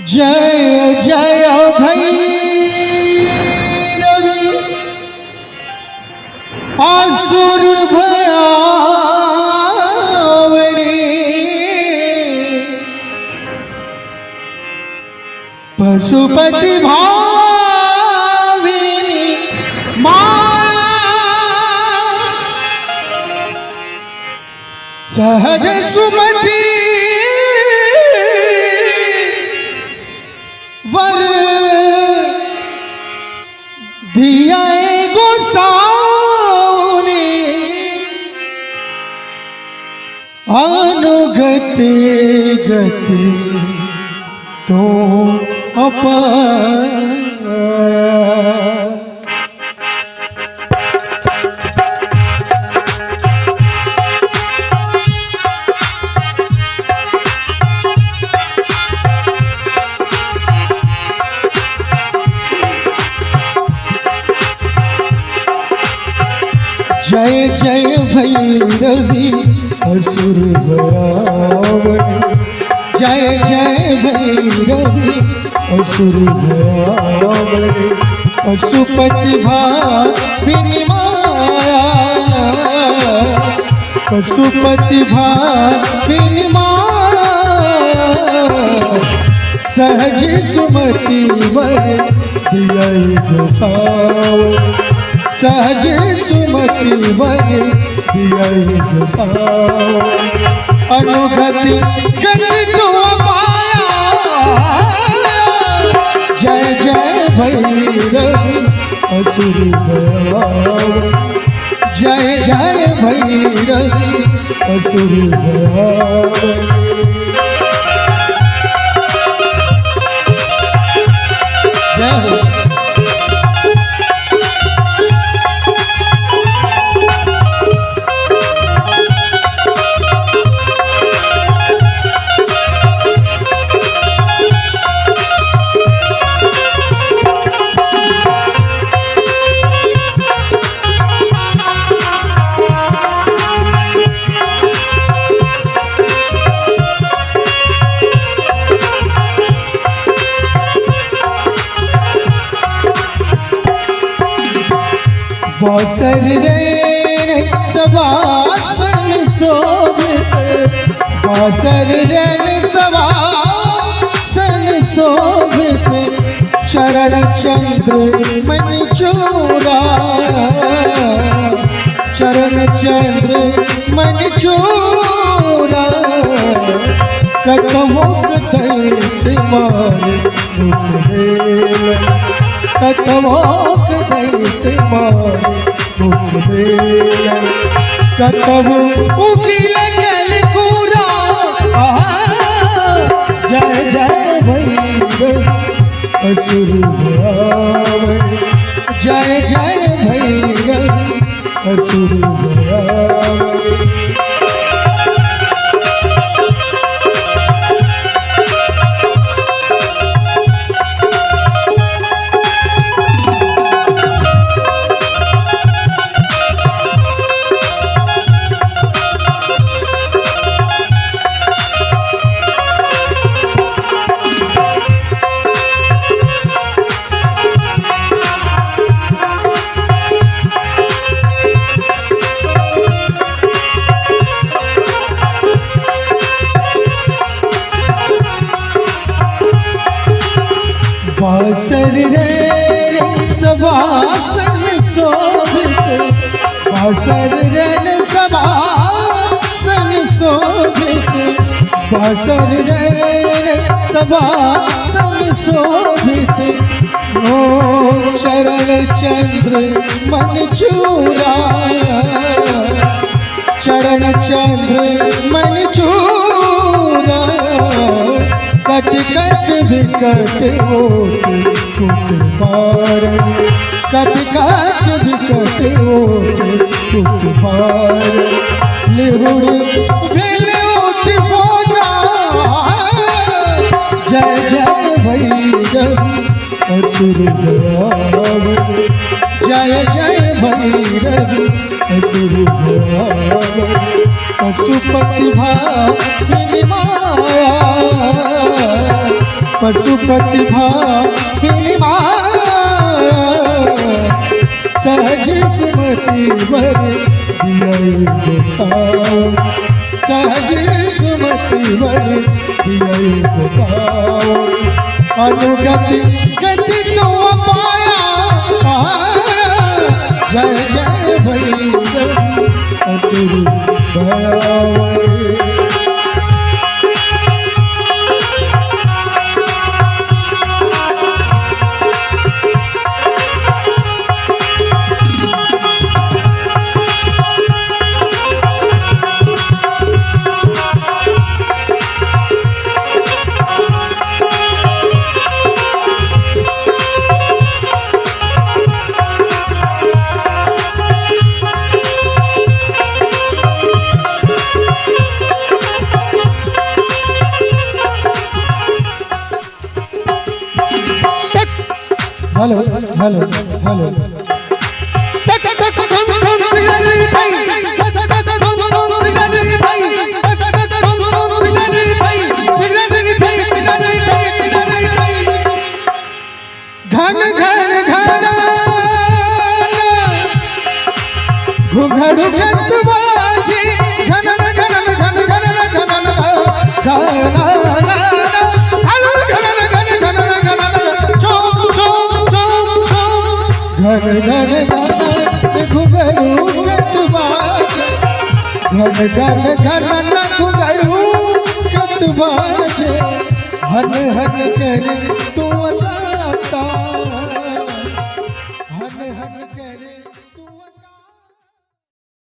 जय जय भैरवी असुर भयावनी पशुपति भाविनी माया सहज सुमति वर दिया गोसाउनी अनुगति गति तो अपाया। जय जय भैरवी असुर भयावनी जय जय भैरवी असुर भयावनी पशुपति भाविनी माया पशुपति भाविनी माया सहज सुमति वर दिया गोसाउनी सहज सुमति वर दिया गोसाउनी अनुगति गति तो पाया। जय जय भैरवी असुर भयावनी जय जय भैरवी असुर भयावनी। जय हो बासर रे सवासन शोभित बासर रे सवासन शोभित चरण चंद्र मन चूड़ा चरण चंद्र मन चूड़ा कतमोक दैत्य मारे मुख देला कतमोक दैत्य मारे मुख देला कतम उकिल जल पूरा। जय जय भैरवी असुर भयावनी जय जय भैरवी असुर भयावनी। बासर रे सवासन शोभित बासर रे सवासन शोभित बासर रे सवासन शोभित ओ चरण चंद्र मन चूराया, चरण चंद्र मन चूराया, कट कट विकट होत कुट पार, कट कट विकट होत कुट पार, लिहुड़ भेल उठ बोला, जय जय भैरवी असुर भयावन, जय जय भैरवी असुर भयावन, पशुपति भामिनी माया, पशुपति भामिनी माया, सहज सुमति वर दिया गोसाओ, सहज सुमति वर दिया गोसाओ, अनुगति गति तो पाया, जय जय भैरवी असुर भयावन। हेलो हेलो हेलो घन घन घन घुघड़ बाजी, घन घन घन घन घन घन घन घुघरू कटबाज, घन घन घन घुघरू कटबाज, हन हन कर तू अता